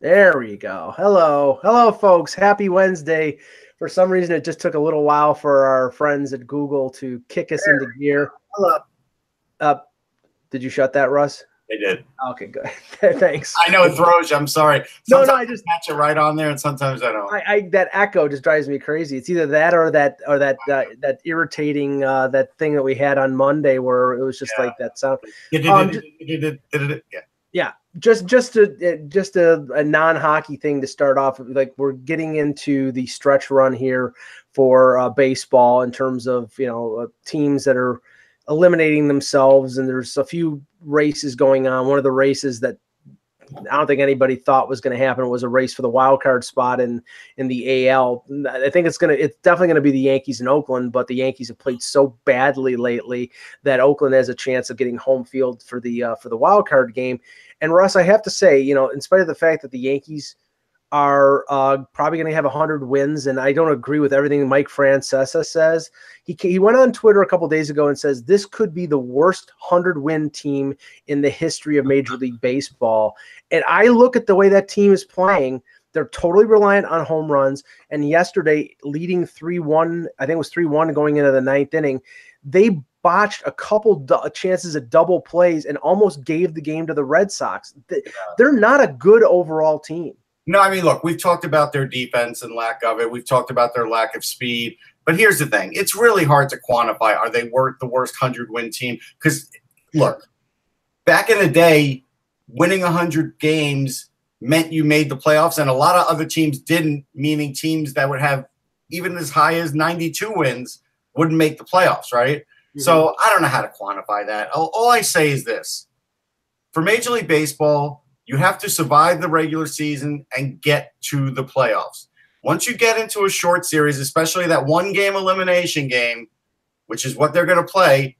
There we go. Hello. Hello, folks. Happy Wednesday. For some reason, it just took a little while for our friends at Google to kick us into gear. Hello. Did you shut that, Russ? They did. Okay, good. Thanks. I know it throws you. I'm sorry. No, Sometimes I just catch it right on there, and sometimes I don't. that echo just drives me crazy. It's either that or that irritating that thing that we had on Monday where it was just like that sound. Yeah, just a non-hockey thing to start off. Like, we're getting into the stretch run here for baseball in terms of teams that are eliminating themselves, and there's a few races going on. One of the races that I don't think anybody thought was going to happen was a race for the wild card spot in the AL. I think it's definitely going to be the Yankees in Oakland, but the Yankees have played so badly lately that Oakland has a chance of getting home field for the wild card game. And Russ, I have to say, in spite of the fact that the Yankees are probably going to have 100 wins, and I don't agree with everything Mike Francesa says. He went on Twitter a couple days ago and says this could be the worst 100-win team in the history of Major League Baseball. And I look at the way that team is playing. They're totally reliant on home runs. And yesterday, leading 3-1, I think it was 3-1 going into the ninth inning, they botched a couple chances at double plays and almost gave the game to the Red Sox. They're not a good overall team. No, I mean, look, we've talked about their defense and lack of it. We've talked about their lack of speed. But here's the thing. It's really hard to quantify. Are they the worst 100-win team? Because, look, back in the day, winning 100 games meant you made the playoffs, and a lot of other teams didn't, meaning teams that would have even as high as 92 wins wouldn't make the playoffs, right? Mm-hmm. So I don't know how to quantify that. All I say is this. For Major League Baseball, you have to survive the regular season and get to the playoffs. Once you get into a short series, especially that one-game elimination game, which is what they're going to play,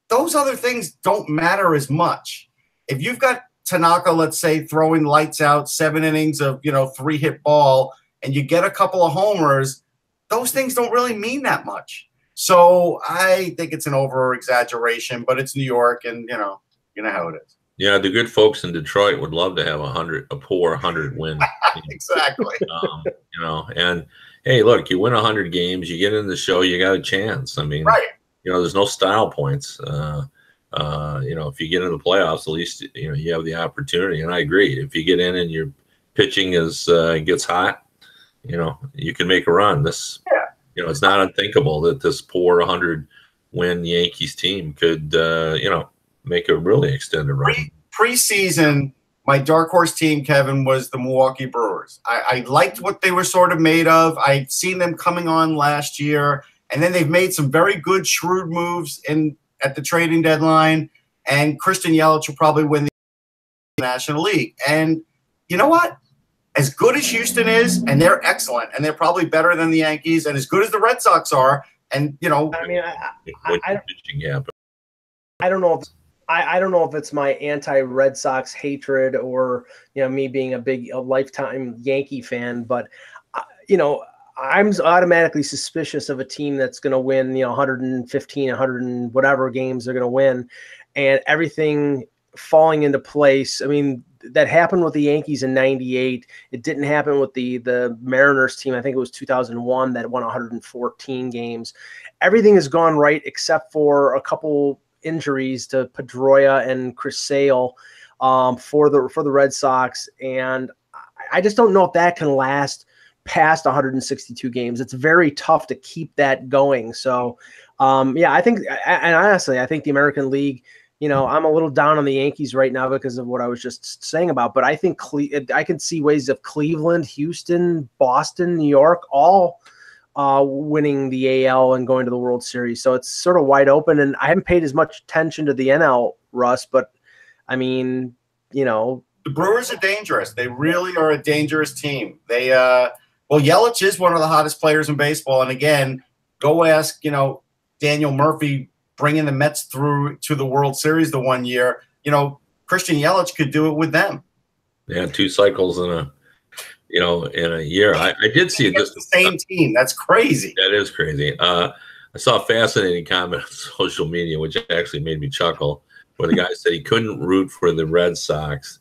those other things don't matter as much. If you've got Tanaka, let's say, throwing lights out, 7 innings of, 3-hit ball, and you get a couple of homers, those things don't really mean that much. So I think it's an over-exaggeration, but it's New York, and, you know how it is. Yeah, the good folks in Detroit would love to have a poor 100-win. Exactly. And hey, look, you win 100 games, you get in the show, you got a chance. I mean, right. There's no style points. If you get in the playoffs, at least you have the opportunity. And I agree, if you get in and your pitching gets hot, you can make a run. It's not unthinkable that this poor 100-win Yankees team could make a really extended run. Preseason, my dark horse team, Kevin, was the Milwaukee Brewers. I liked what they were sort of made of. I'd seen them coming on last year, and then they've made some very good, shrewd moves at the trading deadline, and Christian Yelich will probably win the National League. And you know what? As good as Houston is, and they're excellent, and they're probably better than the Yankees, and as good as the Red Sox are, and I don't know if I don't know if it's my anti-Red Sox hatred or me being a lifetime Yankee fan, but I'm automatically suspicious of a team that's going to win 115, 100 and whatever games they're going to win, and everything falling into place. I mean, that happened with the Yankees in '98. It didn't happen with the Mariners team. I think it was 2001 that won 114 games. Everything has gone right except for a couple injuries to Pedroia and Chris Sale for the Red Sox, and I just don't know if that can last past 162 games. It's very tough to keep that going. So I think, and honestly, I think the American League, I'm a little down on the Yankees right now because of what I was just saying about, but I think I can see ways of Cleveland, Houston, Boston, New York, all winning the AL and going to the World Series. So it's sort of wide open, and I haven't paid as much attention to the NL, Russ, but I mean, the Brewers are dangerous. They really are a dangerous team. They, Yelich is one of the hottest players in baseball. And again, go ask, Daniel Murphy bringing the Mets through to the World Series the one year. Christian Yelich could do it with them. They had 2 cycles in a year. I did see the same team. That's crazy. That is crazy. I saw a fascinating comment on social media, which actually made me chuckle, where the guy said he couldn't root for the Red Sox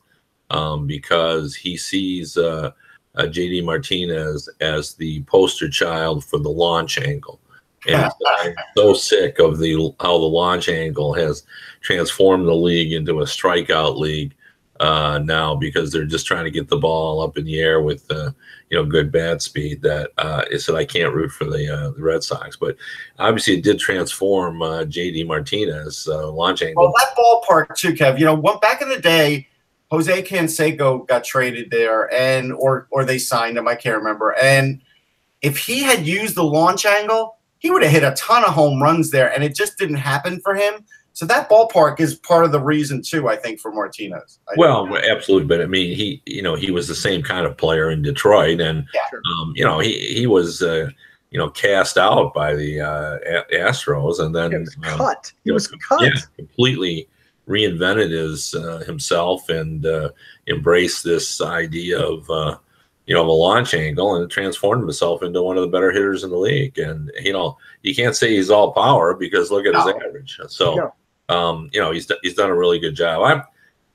because he sees JD Martinez as the poster child for the launch angle. And I'm so sick of how the launch angle has transformed the league into a strikeout league now, because they're just trying to get the ball up in the air with good bat speed. That it said I can't root for the Red Sox, but obviously it did transform JD Martinez launch angle. Well, that ballpark too, Kev. Back in the day, Jose Canseco got traded there, or they signed him. I can't remember. And if he had used the launch angle, he would have hit a ton of home runs there, and it just didn't happen for him. So that ballpark is part of the reason too, I think, for Martinez. Absolutely, but I mean, he was the same kind of player in Detroit, and he was cast out by the Astros, and then he was cut. Yeah, completely reinvented himself and embraced this idea of a launch angle, and transformed himself into one of the better hitters in the league. And you can't say he's all power, because look at his average. So he's done a really good job.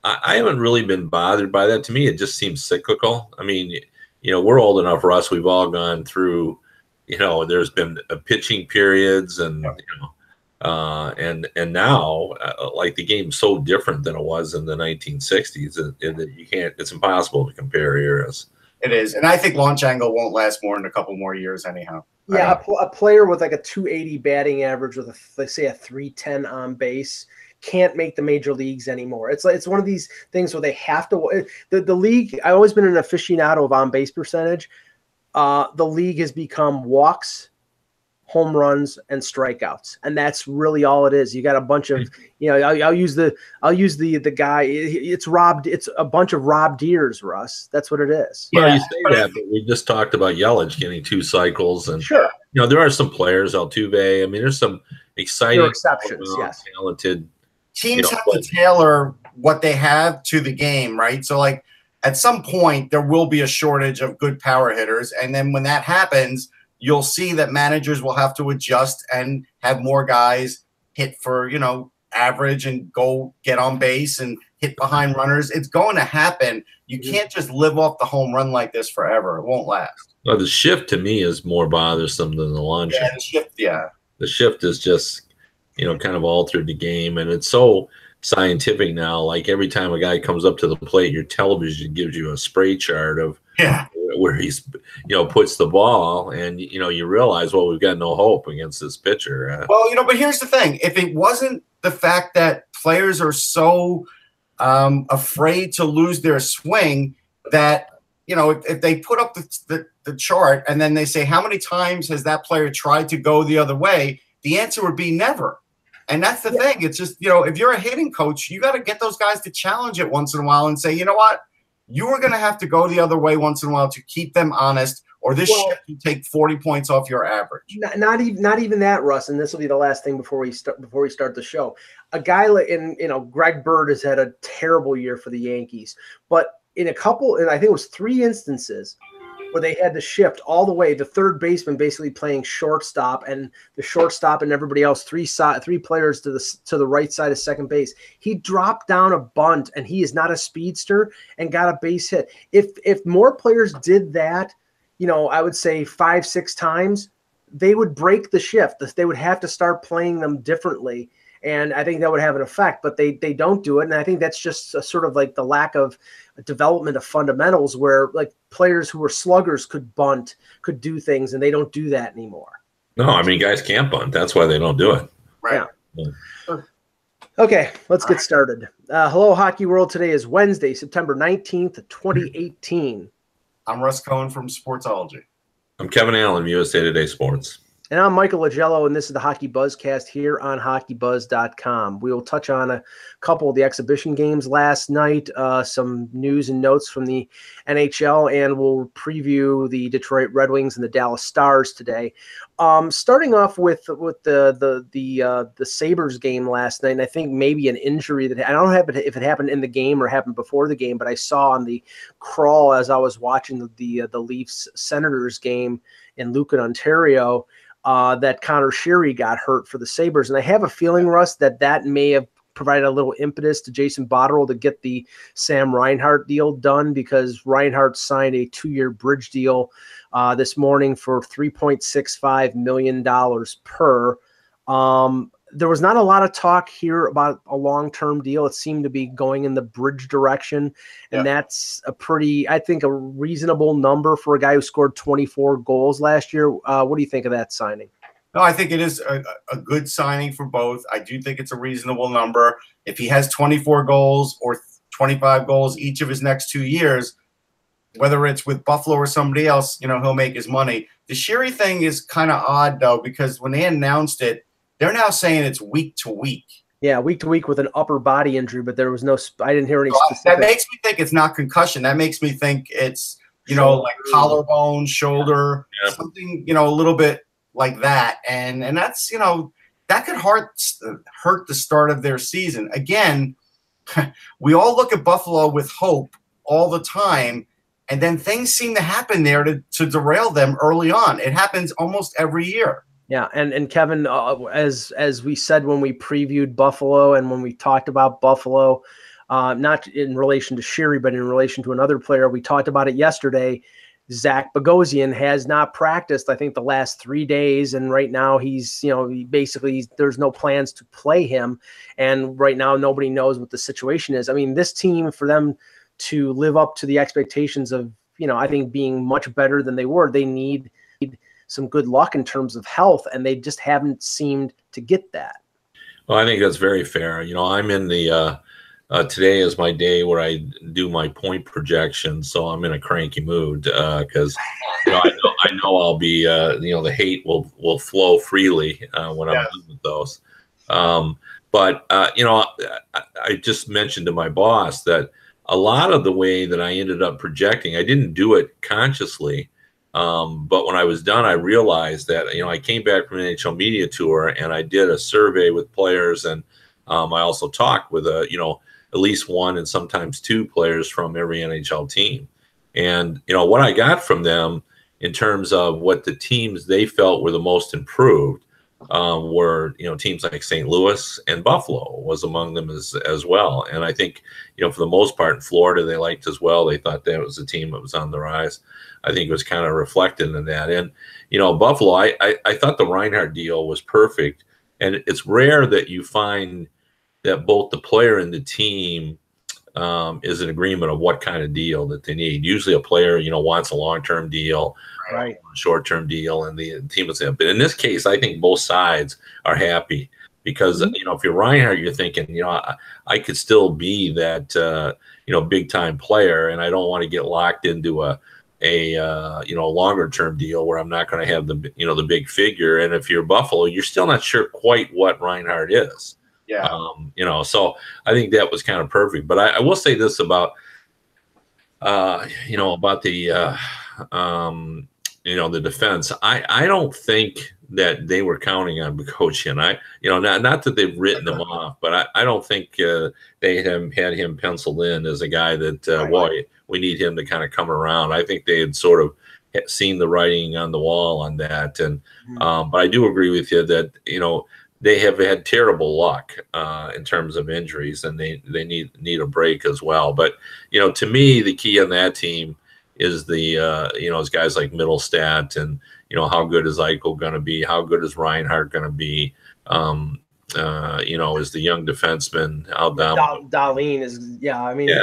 I haven't really been bothered by that. To me, it just seems cyclical. I mean, we're old enough, Russ. We've all gone through. There's been pitching periods, and and now like the game's so different than it was in the 1960s that you can't. It's impossible to compare eras. It is, and I think launch angle won't last more than a couple more years anyhow. Yeah, a player with like a 280 batting average with let's say a 310 on base can't make the major leagues anymore. It's one of these things where they have to. The league. I've always been an aficionado of on base percentage. The league has become walks, home runs, and strikeouts, and that's really all it is. You got a bunch of I'll use the guy. It's a bunch of Rob Deers, Russ. That's what it is. Well, you say that, but we just talked about Yelich getting 2 cycles, and sure, there are some players, Altuve. I mean, there's some exciting, exceptions. Yes, talented teams have to tailor what they have to the game, right? So, like at some point, there will be a shortage of good power hitters, and then when that happens, you'll see that managers will have to adjust and have more guys hit for, average and go get on base and hit behind runners. It's going to happen. You can't just live off the home run like this forever. It won't last. Well, the shift to me is more bothersome than the launch. Yeah, the shift, yeah. The shift is just, kind of altered the game, and it's so scientific now. Like every time a guy comes up to the plate, your television gives you a spray chart of where he's puts the ball, and you realize, well, we've got no hope against this pitcher. But here's the thing: if it wasn't the fact that players are so afraid to lose their swing, that if they put up the chart and then they say how many times has that player tried to go the other way, the answer would be never. And that's the thing. It's just, if you're a hitting coach, you got to get those guys to challenge it once in a while and say, you know what, you are going to have to go the other way once in a while to keep them honest, or this shift will take 40 points off your average. Not even that, Russ. And this will be the last thing before we start the show. A guy like Greg Bird has had a terrible year for the Yankees, but in a couple, and I think it was 3 instances where they had to shift all the way, the third baseman basically playing shortstop, and the shortstop and everybody else, 3 players to the right side of second base. He dropped down a bunt, and he is not a speedster, and got a base hit. If more players did that, I would say 5-6 times, they would break the shift. They would have to start playing them differently. And I think that would have an effect, but they don't do it. And I think that's just a sort of like the lack of development of fundamentals, where like players who were sluggers could bunt, could do things, and they don't do that anymore. No, I mean, guys can't bunt. That's why they don't do it. Right. Yeah. Okay, let's get started. Hello, Hockey World. Today is Wednesday, September 19th, 2018. I'm Russ Cohen from Sportsology. I'm Kevin Allen, USA Today Sports. And I'm Michael Lagello, and this is the Hockey Buzzcast here on HockeyBuzz.com. We will touch on a couple of the exhibition games last night, some news and notes from the NHL, and we'll preview the Detroit Red Wings and the Dallas Stars today. Starting off with the Sabres game last night, and I think maybe an injury that I don't know if it happened in the game or happened before the game, but I saw on the crawl as I was watching the Leafs Senators game in Lucan, Ontario. That Connor Sheary got hurt for the Sabres. And I have a feeling, Russ, that may have provided a little impetus to Jason Botterill to get the Sam Reinhart deal done, because Reinhart signed a 2-year bridge deal this morning for $3.65 million per. There was not a lot of talk here about a long-term deal. It seemed to be going in the bridge direction, and that's a pretty, I think, a reasonable number for a guy who scored 24 goals last year. What do you think of that signing? No, I think it is a good signing for both. I do think it's a reasonable number. If he has 24 goals or 25 goals each of his next 2 years, whether it's with Buffalo or somebody else, he'll make his money. The Sheary thing is kind of odd, though, because when they announced it, they're now saying it's week to week. Yeah, week to week with an upper body injury, but there was no – I didn't hear any specific. That makes me think it's not concussion. That makes me think it's, like collarbone, shoulder, something, a little bit like that. And that's, that could hurt the start of their season. Again, we all look at Buffalo with hope all the time, and then things seem to happen there to derail them early on. It happens almost every year. Yeah, and Kevin, as we said when we previewed Buffalo and when we talked about Buffalo, not in relation to Sheary, but in relation to another player, we talked about it yesterday. Zach Bogosian has not practiced, I think, the last 3 days, and right now he's, there's no plans to play him, and right now nobody knows what the situation is. I mean, this team, for them to live up to the expectations of, I think being much better than they were, they need some good luck in terms of health, and they just haven't seemed to get that. Well, I think that's very fair. I'm in the today is my day where I do my point projections, so I'm in a cranky mood because I know I'll be the hate will flow freely when I'm done with those. But I just mentioned to my boss that a lot of the way that I ended up projecting, I didn't do it consciously. But when I was done, I realized that, I came back from an NHL media tour and I did a survey with players. And I also talked with, at least one and sometimes two players from every NHL team. And, what I got from them in terms of what the teams they felt were the most improved were, teams like St. Louis and Buffalo was among them as well. And I think, for the most part in Florida, they liked as well. They thought that was a team that was on the rise. I think it was kind of reflected in that. And, Buffalo, I thought the Reinhart deal was perfect. And it's rare that you find that both the player and the team is in agreement of what kind of deal that they need. Usually a player, wants a long-term deal, right, a short-term deal, and the team is happy. But in this case, I think both sides are happy because, if you're Reinhart, you're thinking, I could still be that, big-time player, and I don't want to get locked into a longer term deal where I'm not going to have the big figure. And if you're Buffalo, you're still not sure quite what Reinhart is. Yeah. So I think that was kind of perfect. But I will say this about the the defense. I don't think that they were counting on Bogosian. Not that they've written him off, but I don't think they had him penciled in as a guy that we need him to kind of come around. I think they had sort of seen the writing on the wall on that. And but I do agree with you that they have had terrible luck in terms of injuries, and they need a break as well. But to me, the key on that team is is guys like Middlestat, and how good is Eichel going to be? How good is Reinhart going to be? Is the young defenseman Dahlin is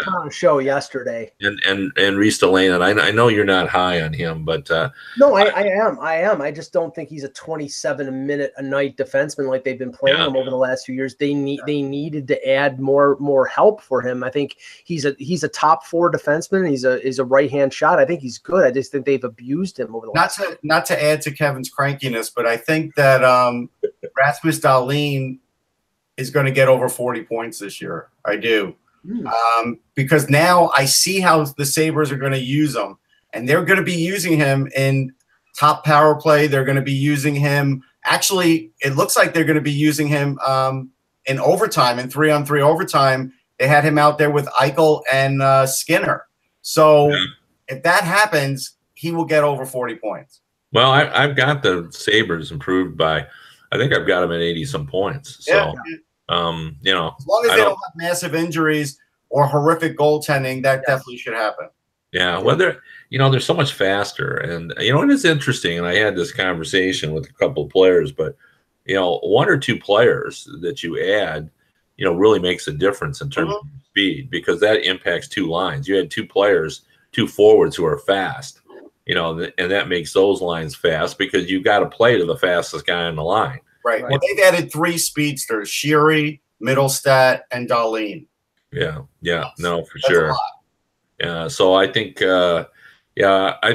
put on a show yesterday. And Reese Delane, and I know you're not high on him, but no, I am. I just don't think he's a 27-minute a night defenseman like they've been playing him over the last few years. They needed to add more help for him. I think he's a top 4 defenseman. He's a right hand shot. I think he's good. I just think they've abused him over the last. Not to add to Kevin's crankiness, but I think that Rasmus Dahlin is going to get over 40 points this year. I do. Because now I see how the Sabres are going to use him. And they're going to be using him in top power play. They're going to be using him. Actually, it looks like they're going to be using him in overtime, in 3-on-3 overtime. They had him out there with Eichel and Skinner. So if that happens, he will get over 40 points. Well, I've got the Sabres improved by – I think I've got them at 80-some points. So, You know, as long as they don't have massive injuries or horrific goaltending, that definitely should happen. Yeah, well, they're so much faster, and it is interesting. And I had this conversation with a couple of players, but one or two players that you add, really makes a difference in terms of speed, because that impacts two lines. You had two forwards who are fast, and that makes those lines fast because you got to play to the fastest guy on the line. Right. Well, they've added 3 speedsters: Sheary, Middlestat, and Dahlin. Yeah, no, for sure. Yeah, so I think, I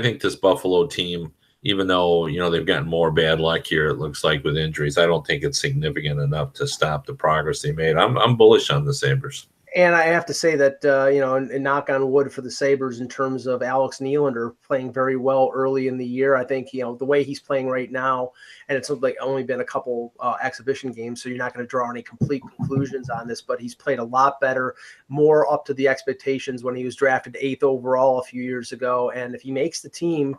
think this Buffalo team, even though they've gotten more bad luck here, it looks like, with injuries, I don't think it's significant enough to stop the progress they made. I'm bullish on the Sabres. And I have to say that, and knock on wood for the Sabres in terms of Alex Nylander playing very well early in the year. I think, the way he's playing right now, and it's like only been a couple exhibition games, so you're not going to draw any complete conclusions on this, but he's played a lot better, more up to the expectations when he was drafted 8th overall a few years ago. And if he makes the team,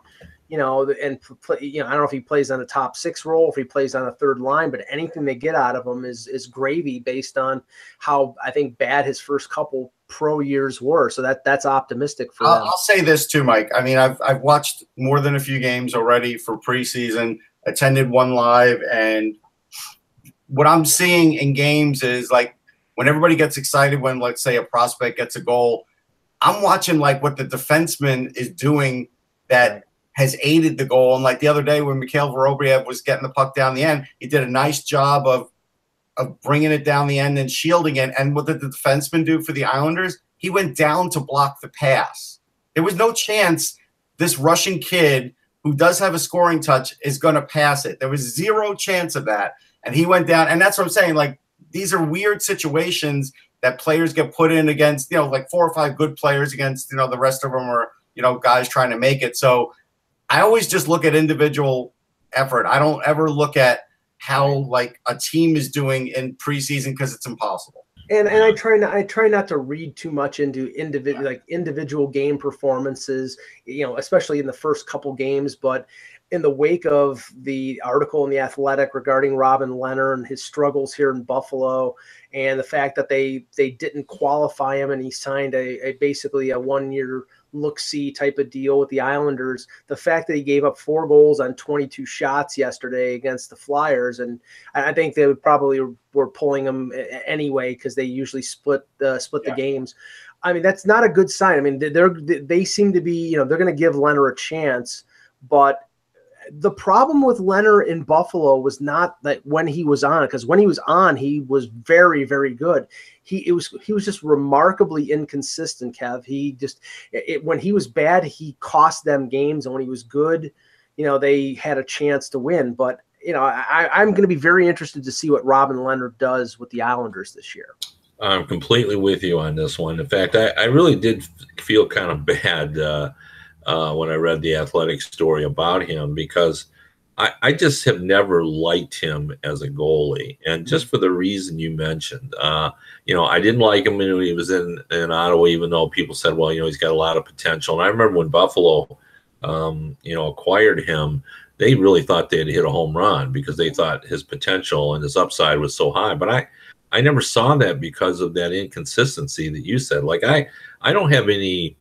I don't know if he plays on a top 6 role, if he plays on a third line, but anything they get out of him is gravy based on how, I think, bad his first couple pro years were. So that's optimistic for them. I'll say this too, Mike. I mean, I've watched more than a few games already for preseason, attended one live, and what I'm seeing in games is, like, when everybody gets excited when, let's say, a prospect gets a goal, I'm watching like what the defenseman is doing that has aided the goal. And like the other day when Mikhail Vorobyev was getting the puck down the end, he did a nice job of bringing it down the end and shielding it. And what did the defenseman do for the Islanders? He went down to block the pass. There was no chance this Russian kid, who does have a scoring touch, is going to pass it. There was zero chance of that. And he went down. And that's what I'm saying. Like, these are weird situations that players get put in against, like 4 or 5 good players against, the rest of them are, guys trying to make it. So I always just look at individual effort. I don't ever look at how, like, a team is doing in preseason, because it's impossible. And I try not to read too much into individual game performances, especially in the first couple games. But in the wake of the article in The Athletic regarding Robin Lehner and his struggles here in Buffalo, and the fact that they didn't qualify him and he signed basically a 1-year look-see type of deal with the Islanders, the fact that he gave up 4 goals on 22 shots yesterday against the Flyers, and I think they would probably were pulling him anyway because they usually split the games. I mean, that's not a good sign. I mean, they seem to be, they're going to give Lehner a chance, but the problem with Lehner in Buffalo was not that when he was on, because when he was on, he was very, very good. He was just remarkably inconsistent, Kev. When he was bad, he cost them games, and when he was good, they had a chance to win. But I'm going to be very interested to see what Robin Lehner does with the Islanders this year. I'm completely with you on this one. In fact, I really did feel kind of bad when I read the Athletic story about him, because I just have never liked him as a goalie, and just for the reason you mentioned. I didn't like him when he was in Ottawa, even though people said, well, he's got a lot of potential. And I remember when Buffalo, acquired him, they really thought they'd hit a home run because they thought his potential and his upside was so high. But I never saw that because of that inconsistency that you said. Like, I don't have any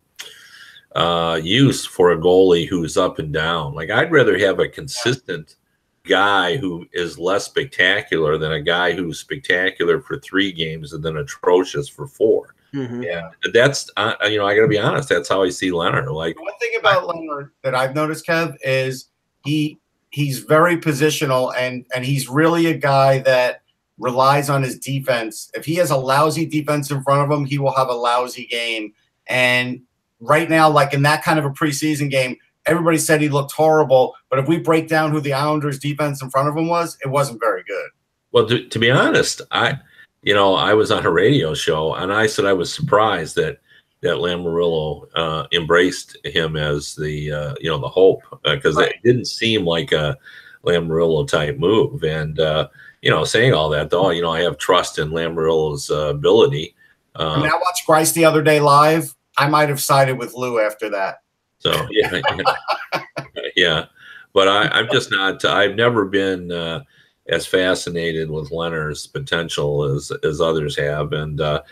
use for a goalie who's up and down. Like, I'd rather have a consistent guy who is less spectacular than a guy who's spectacular for 3 games and then atrocious for 4. Mm-hmm. Yeah, that's I got to be honest. That's how I see Lehner. Like, one thing about Lehner that I've noticed, Kev, is he's very positional, and he's really a guy that relies on his defense. If he has a lousy defense in front of him, he will have a lousy game. And right now, like in that kind of a preseason game, everybody said he looked horrible. But if we break down who the Islanders' defense in front of him was, it wasn't very good. Well, to be honest, I was on a radio show, and I said I was surprised that Lamoriello embraced him as the the hope, because it didn't seem like a Lamoriello type move. And saying all that, though, I have trust in Lamoriello's ability. I mean, I watched Grice the other day live. I might have sided with Lou after that. So yeah. But I'm just not. I've never been as fascinated with Leonard's potential as others have, and but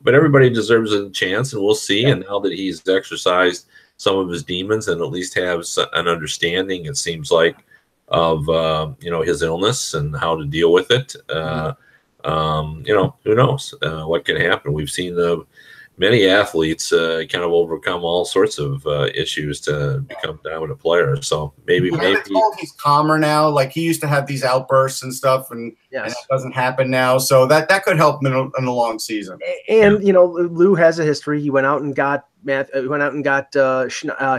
everybody deserves a chance, and we'll see. Yeah. And now that he's exercised some of his demons and at least has an understanding, it seems like, of his illness and how to deal with it. Who knows what can happen? We've seen many athletes kind of overcome all sorts of issues to become dominant players. So maybe he's calmer now. Like, he used to have these outbursts and stuff, and that doesn't happen now. So that could help him in a long season. And Lou has a history. He went out and got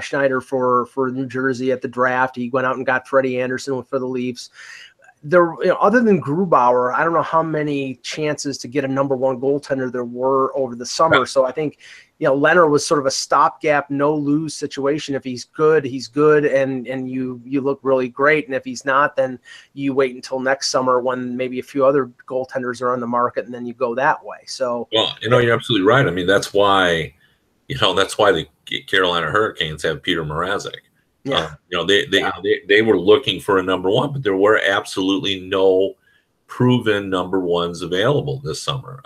Schneider for New Jersey at the draft. He went out and got Freddie Anderson for the Leafs. There, other than Grubauer, I don't know how many chances to get a number one goaltender there were over the summer. Right. So I think, Leonard was sort of a stopgap, no lose situation. If he's good, he's good, and you look really great. And if he's not, then you wait until next summer when maybe a few other goaltenders are on the market, and then you go that way. So, well, you're absolutely right. I mean, that's why the Carolina Hurricanes have Peter Mrazek. Yeah. They were looking for a number one, but there were absolutely no proven number ones available this summer.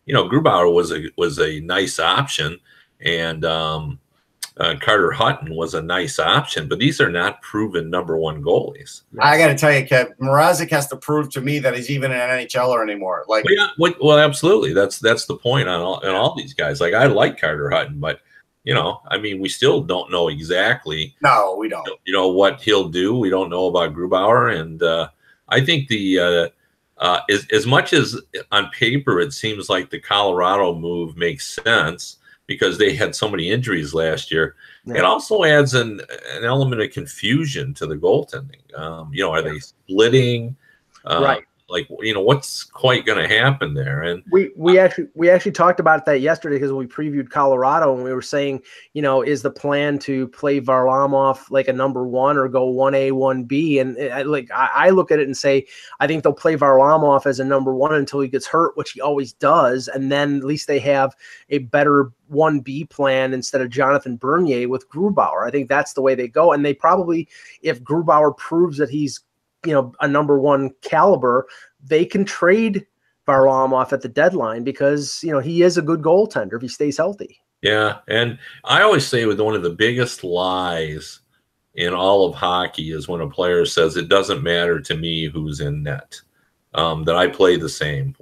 Grubauer was a nice option, and Carter Hutton was a nice option, but these are not proven number one goalies. I got to tell you, Kev, Mrazek has to prove to me that he's even an NHLer anymore. Like, well, absolutely. That's the point on all these guys. Like, I like Carter Hutton, but we still don't know exactly. No, we don't. What he'll do. We don't know about Grubauer, and I think as much as on paper it seems like the Colorado move makes sense because they had so many injuries last year. Yeah. It also adds an element of confusion to the goaltending. Are they splitting? Right. Like, what's quite going to happen there? And we actually talked about that yesterday because we previewed Colorado, and we were saying, is the plan to play Varlamov like a number one or go 1A, 1B? And I look at it and say, I think they'll play Varlamov as a number one until he gets hurt, which he always does. And then at least they have a better 1B plan instead of Jonathan Bernier with Grubauer. I think that's the way they go. And they probably, if Grubauer proves that he's a number one caliber, they can trade Varlamov at the deadline because, he is a good goaltender if he stays healthy. Yeah. And I always say with one of the biggest lies in all of hockey is when a player says it doesn't matter to me who's in net, that I play the same.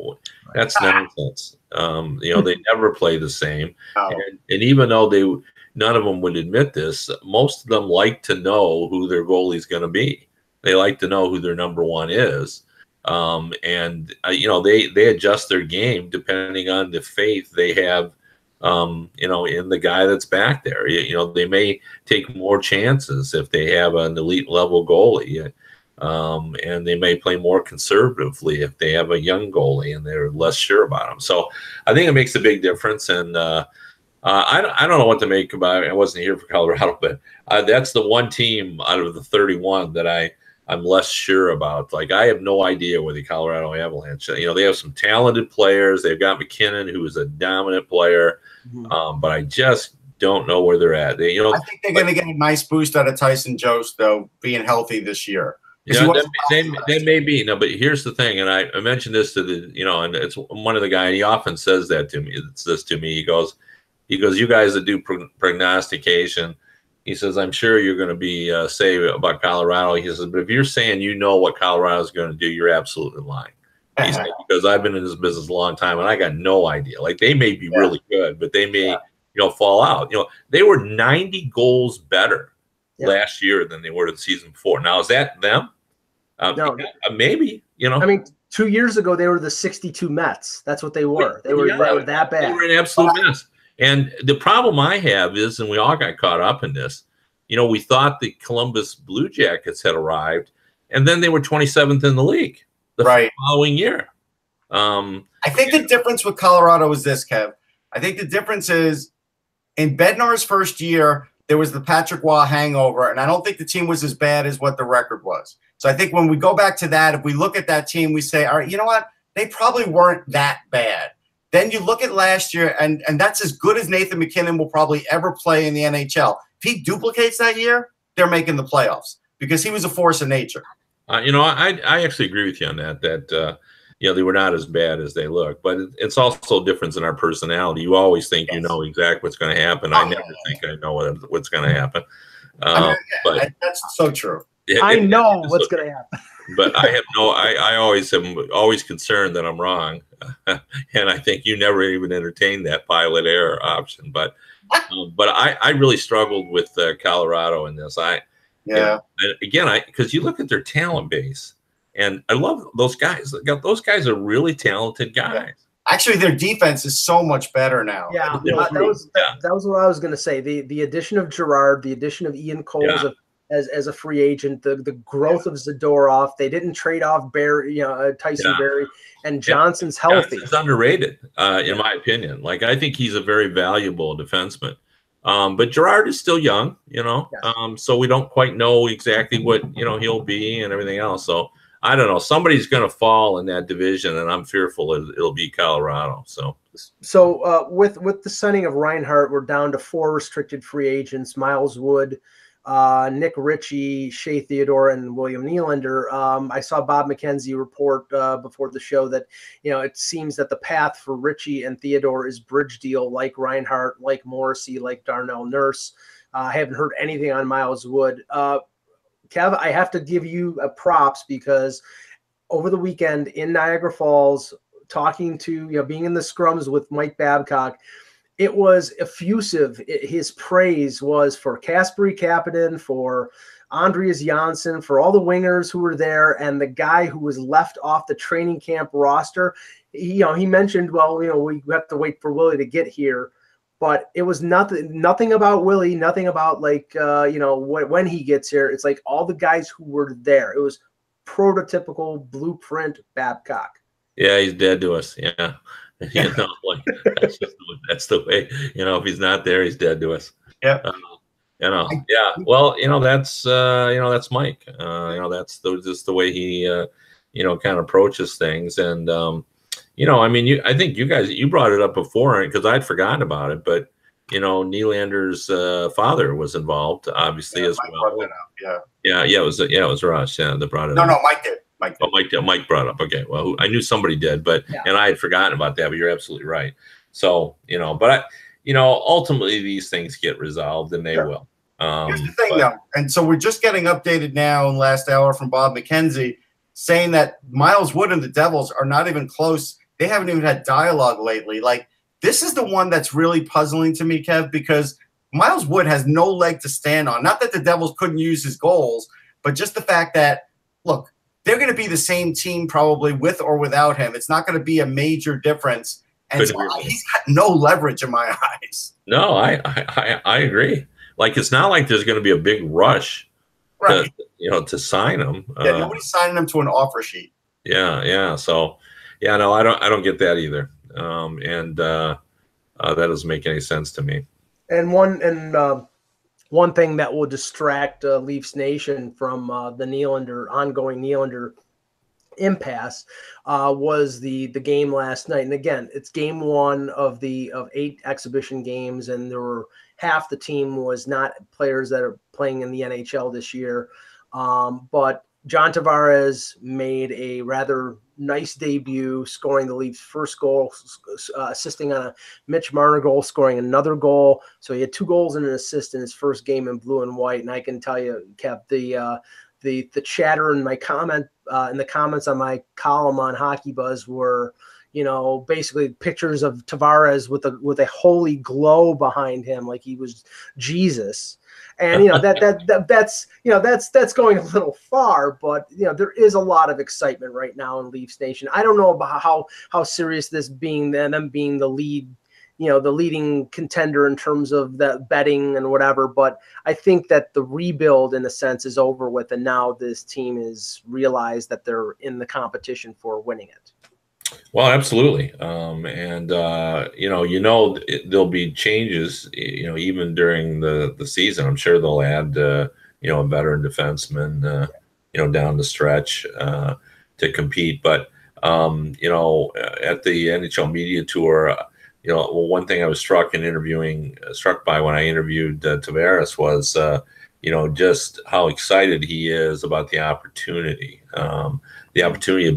That's nonsense. They never play the same. Oh. And even though none of them would admit this, most of them like to know who their goalie is going to be. They like to know who their number one is. They adjust their game depending on the faith they have, in the guy that's back there. They may take more chances if they have an elite level goalie, and they may play more conservatively if they have a young goalie and they're less sure about him. So I think it makes a big difference. And I don't know what to make about it. I wasn't here for Colorado, but that's the one team out of the 31 that I'm less sure about. Like, I have no idea where the Colorado Avalanche, they have some talented players. They've got McKinnon, who is a dominant player, but I just don't know where they're at. I think they're going to get a nice boost out of Tyson Jost, though, being healthy this year. They may be. No, but here's the thing, and I mentioned this to and it's one of the guys, and he often says that to me. It's this to me. He goes, you guys that do prognostication, he says, I'm sure you're going to be say about Colorado. He says, but if you're saying what Colorado is going to do, you're absolutely lying. He said, because I've been in this business a long time, and I got no idea. Like, they may be really good, but they may, fall out. They were 90 goals better last year than they were the season before. Now, is that them? No, maybe. I mean, 2 years ago they were the 62 Mets. That's what they were. They were that bad. They were an absolute mess. And the problem I have is, and we all got caught up in this, we thought the Columbus Blue Jackets had arrived, and then they were 27th in the league the following year. I think the difference with Colorado is this, Kev. I think the difference is in Bednar's first year, there was the Patrick Waugh hangover, and I don't think the team was as bad as what the record was. So I think when we go back to that, if we look at that team, we say, all right, you know what? They probably weren't that bad. Then you look at last year, and that's as good as Nathan McKinnon will probably ever play in the NHL. If he duplicates that year, they're making the playoffs because he was a force of nature. I actually agree with you on that. They were not as bad as they look, but it's also a difference in our personality. You always think you know exactly what's going to happen. I never think I know what's going to happen. But that's so true. I know what's going to happen. But I always am concerned that I'm wrong. And I think you never even entertained that pilot error option. But I really struggled with Colorado in this. Because you look at their talent base, and I love those guys. Those guys are really talented guys. Actually, their defense is so much better now. Yeah, that was what I was going to say. The addition of Girard, the addition of Ian Coles as a free agent, the growth of Zadorov. They didn't trade off Tyson Barrie, and Johnson's healthy. Johnson's underrated, in my opinion. Like, I think he's a very valuable defenseman. But Girard is still young, so we don't quite know exactly what he'll be and everything else. So I don't know. Somebody's going to fall in that division, and I'm fearful it'll be Colorado. So with the signing of Reinhart, we're down to 4 restricted free agents: Miles Wood, Nick Ritchie, Shea Theodore, and William Nylander. I saw Bob McKenzie report before the show that it seems that the path for Ritchie and Theodore is bridge deal, like Reinhart, like Morrissey, like Darnell Nurse. I haven't heard anything on Miles Wood. Kev, I have to give you props, because over the weekend in Niagara Falls, talking to being in the scrums with Mike Babcock, it was effusive. His praise was for Kasperi Kapanen, for Andreas Janssen, for all the wingers who were there, and the guy who was left off the training camp roster. He mentioned, we have to wait for Willie to get here, but it was nothing about Willie, nothing about when he gets here. It's like all the guys who were there. It was prototypical blueprint Babcock. Yeah, he's dead to us. Yeah. That's the way, if he's not there, he's dead to us. Yeah. Well, that's Mike. That's just the way he, kind of approaches things. And, I think you brought it up before, because I'd forgotten about it, but, Nylander's father was involved, obviously, as well. It was Russ. Yeah, that brought it up. No, Mike did. Mike brought it up. Okay, well, I knew somebody did, and I had forgotten about that. But you're absolutely right. So ultimately these things get resolved, and they will. Here's the thing, though, and so we're just getting updated now in the last hour from Bob McKenzie, saying that Miles Wood and the Devils are not even close. They haven't even had dialogue lately. Like, this is the one that's really puzzling to me, Kev, because Miles Wood has no leg to stand on. Not that the Devils couldn't use his goals, but just the fact that, look, they're going to be the same team probably with or without him. It's not going to be a major difference. And so he's got no leverage in my eyes. No, I agree. Like, it's not like there's going to be a big rush to sign him. Yeah, nobody's signing him to an offer sheet. Yeah. So, no, I don't get that either. That doesn't make any sense to me. And one thing that will distract Leafs Nation from the ongoing Nylander impasse was the game last night. And again, it's game 1 of 8 exhibition games, and there were half the team was not players that are playing in the NHL this year. But John Tavares made a rather nice debut, scoring the Leafs' first goal, assisting on a Mitch Marner goal, scoring another goal. So he had 2 goals and an assist in his first game in blue and white. And I can tell you, Kev, the chatter in my comment in the comments on my column on Hockey Buzz were, basically pictures of Tavares with a holy glow behind him, like he was Jesus. And that's going a little far, but there is a lot of excitement right now in Leafs Nation. I don't know about how serious this being them being the lead, the leading contender in terms of the betting and whatever, but I think that the rebuild in a sense is over with, and now this team is realized that they're in the competition for winning it. Well, absolutely. There'll be changes, even during the season. I'm sure they'll add, a veteran defenseman, down the stretch to compete. But, at the NHL media tour, one thing I was struck by when I interviewed Tavares was, just how excited he is about the opportunity of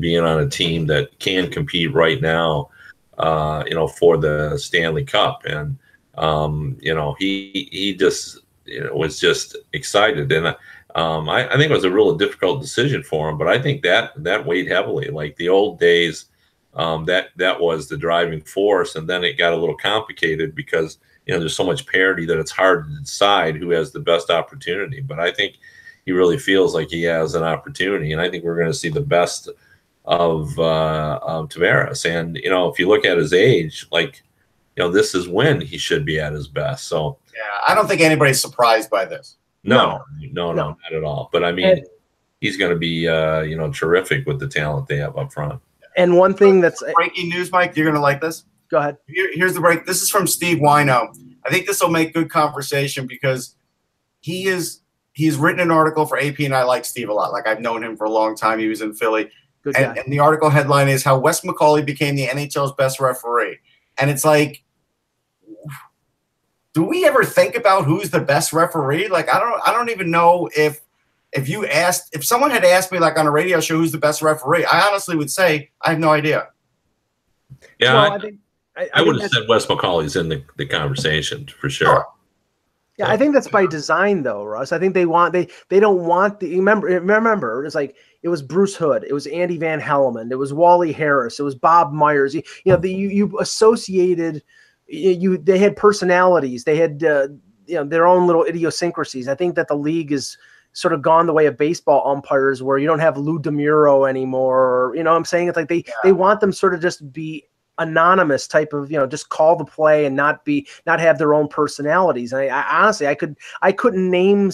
being on a team that can compete right now, for the Stanley Cup. And, he just, was just excited. And I think it was a real difficult decision for him, but I think that weighed heavily. Like the old days, that was the driving force. And then it got a little complicated because, there's so much parity that it's hard to decide who has the best opportunity. But I think he really feels like he has an opportunity, and I think we're going to see the best of Tavares. And if you look at his age, this is when he should be at his best. So yeah, I don't think anybody's surprised by this. No, not at all. But I mean, he's going to be terrific with the talent they have up front. And one thing that's breaking news, Mike, you're going to like this. Go ahead. Here's the break. This is from Steve Wino. I think this will make good conversation because he's written an article for AP, and I like Steve a lot. Like, I've known him for a long time. He was in Philly. And the article headline is how Wes McCauley became the NHL's best referee. And it's like, do we ever think about who's the best referee? Like, I don't even know if someone had asked me, like, on a radio show, who's the best referee, I honestly would say I have no idea. Yeah, well, I would have said Wes McCauley's in the conversation for sure. Yeah, I think that's by design, though, Russ. I think they don't want the remember it's like it was Bruce Hood, it was Andy Van Hellemond, it was Wally Harris, it was Bob Myers. You associated they had personalities, they had their own little idiosyncrasies. I think that the league is sort of gone the way of baseball umpires, where you don't have Lou DeMuro anymore. Or, what I'm saying? It's like they want them sort of just be anonymous type of, just call the play and not have their own personalities. And I honestly, I couldn't name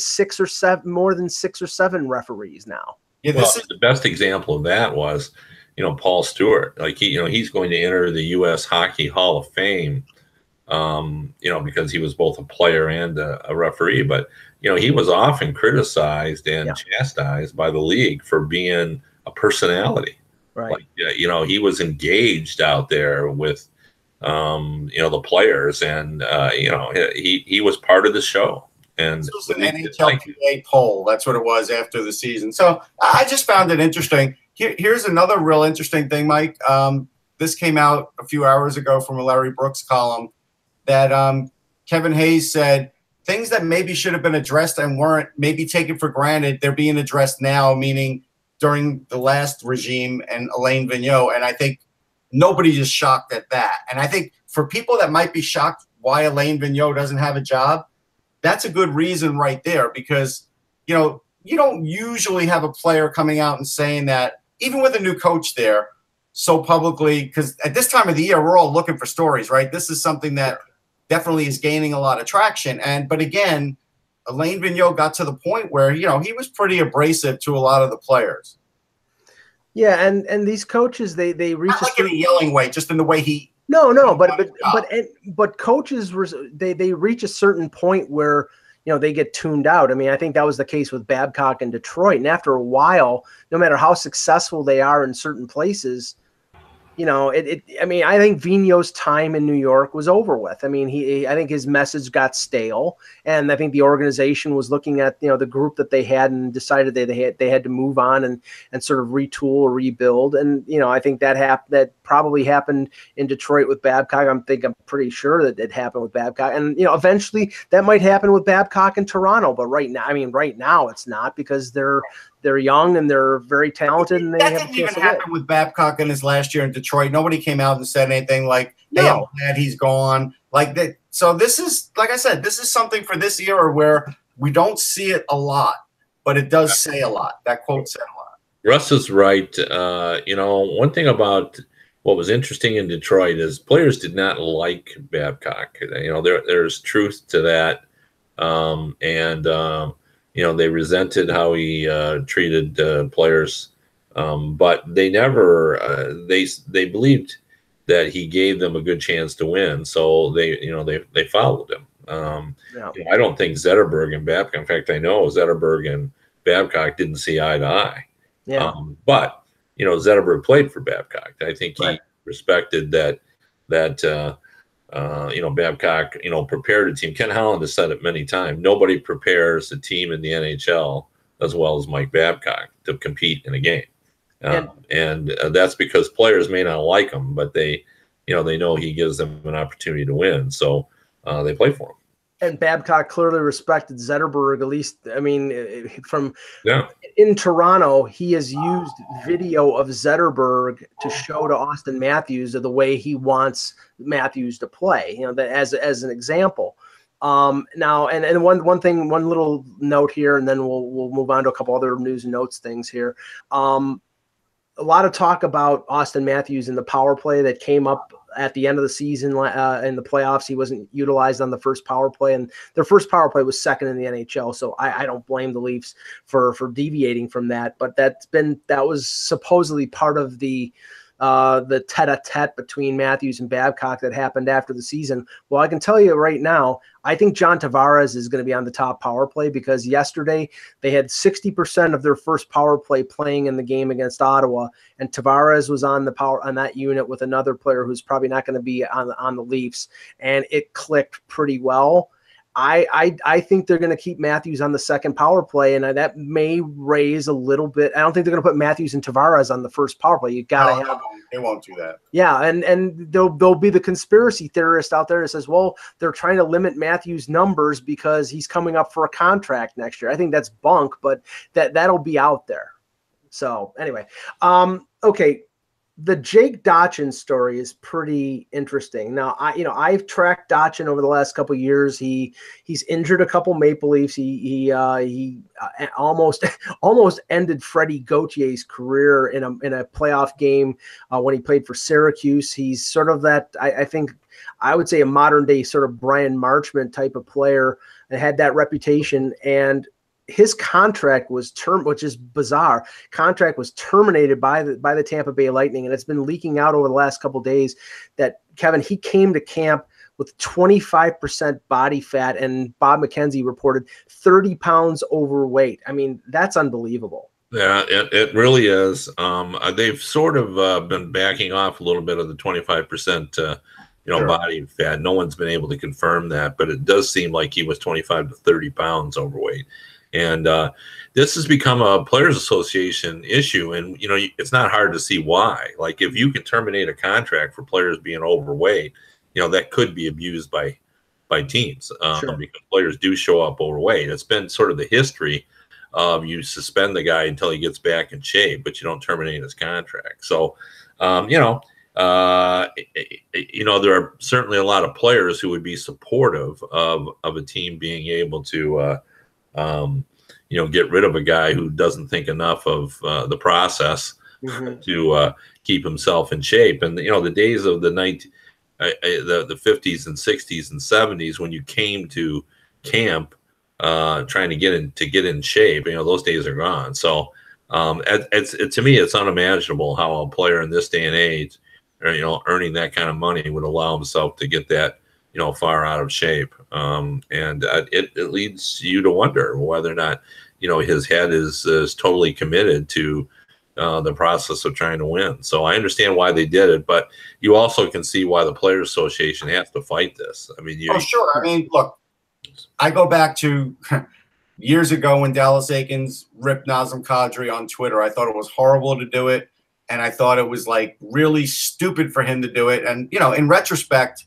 more than six or seven referees now. Yeah, the best example of that was, Paul Stewart. Like he's going to enter the U.S. Hockey Hall of Fame, because he was both a player and a referee. But he was often criticized and chastised by the league for being a personality. Right. Like, he was engaged out there with, the players, and he was part of the show. And this was an NHLPA poll. That's what it was after the season. So I just found it interesting. Here's another real interesting thing, Mike. This came out a few hours ago from a Larry Brooks column that Kevin Hayes said things that maybe should have been addressed and weren't maybe taken for granted, they're being addressed now, meaning during the last regime and Alain Vigneault. And I think nobody's just shocked at that. And I think for people that might be shocked why Alain Vigneault doesn't have a job, that's a good reason right there, because, you don't usually have a player coming out and saying that, even with a new coach there, so publicly, because at this time of the year, we're all looking for stories, right? This is something that definitely is gaining a lot of traction. But again, Alain Vigneault got to the point where, he was pretty abrasive to a lot of the players. Yeah, and these coaches, they reach not like in a yelling way, just in the way he. No, but coaches they reach a certain point where they get tuned out. I mean, I think that was the case with Babcock in Detroit, and after a while, no matter how successful they are in certain places, I mean, I think Vigneault's time in New York was over with. I mean, I think his message got stale, and I think the organization was looking at, the group that they had and decided they had to move on and sort of retool or rebuild. And, I think that probably happened in Detroit with Babcock. I'm pretty sure that it happened with Babcock. And, eventually that might happen with Babcock in Toronto. But right now it's not, because they're young and they're very talented, and that didn't even happen with Babcock in his last year in Detroit. Nobody came out and said anything like, "Hey, I'm glad he's gone." Like that. So this is, like I said, this is something for this year where we don't see it a lot, but it does say a lot. That quote said a lot. Russ is right. One thing about what was interesting in Detroit is players did not like Babcock. There's truth to that, they resented how he treated players, but they never they believed that he gave them a good chance to win, so they followed him. I don't think Zetterberg and Babcock. In fact, I know Zetterberg and Babcock didn't see eye to eye. Yeah. But Zetterberg played for Babcock. I think he respected that Babcock, prepared a team. Ken Holland has said it many times. Nobody prepares a team in the NHL as well as Mike Babcock to compete in a game. And that's because players may not like him, but they know he gives them an opportunity to win. So they play for him. And Babcock clearly respected Zetterberg, at least, in Toronto, he has used video of Zetterberg to show to Austin Matthews of the way he wants Matthews to play, that as an example. Now, and one little note here, and then we'll move on to a couple other news and notes things here. A lot of talk about Austin Matthews in the power play that came up at the end of the season in the playoffs. He wasn't utilized on the first power play, and their first power play was second in the NHL. So I don't blame the Leafs for deviating from that. But that was supposedly part of the tete-a-tete between Matthews and Babcock that happened after the season. Well, I can tell you right now, I think John Tavares is going to be on the top power play, because yesterday they had 60% of their first power play playing in the game against Ottawa, and Tavares was on that unit with another player who's probably not going to be on the Leafs, and it clicked pretty well. I think they're going to keep Matthews on the second power play, and that may raise a little bit. I don't think they're going to put Matthews and Tavares on the first power play. You got to have. They won't do that. Yeah, and there'll be the conspiracy theorist out there that says, well, they're trying to limit Matthews' numbers because he's coming up for a contract next year. I think that's bunk, but that'll be out there. So anyway, okay. The Jake Dotchin story is pretty interesting. Now, I've tracked Dotchin over the last couple of years. He's injured a couple Maple Leafs. He almost ended Freddie Gautier's career in a playoff game when he played for Syracuse. He's sort of that. I think I would say a modern day sort of Brian Marchment type of player that had that reputation, and his contract was which is bizarre. Contract was terminated by the Tampa Bay Lightning, and it's been leaking out over the last couple of days that Kevin, he came to camp with 25% body fat, and Bob McKenzie reported 30 pounds overweight. I mean, that's unbelievable. Yeah, it really is. They've sort of been backing off a little bit of the 25%, sure, body fat. No one's been able to confirm that, but it does seem like he was 25 to 30 pounds overweight. And this has become a Players Association issue, and it's not hard to see why. Like, if you can terminate a contract for players being overweight, that could be abused by teams, sure, because players do show up overweight. It's been sort of the history of you suspend the guy until he gets back in shape, but you don't terminate his contract. So, there are certainly a lot of players who would be supportive of a team being able to get rid of a guy who doesn't think enough of the process, mm-hmm, to keep himself in shape. And the days of the 50s and 60s and 70s, when you came to camp trying to get in shape, those days are gone. So to me, it's unimaginable how a player in this day and age, earning that kind of money, would allow himself to get that far out of shape. And it leads you to wonder whether or not, his head is totally committed to the process of trying to win. So I understand why they did it, but you also can see why the Players Association has to fight this. I mean, sure. I mean, look, I go back to years ago when Dallas Eakins ripped Nazem Kadri on Twitter. I thought it was horrible to do it, and I thought it was like really stupid for him to do it. And, in retrospect,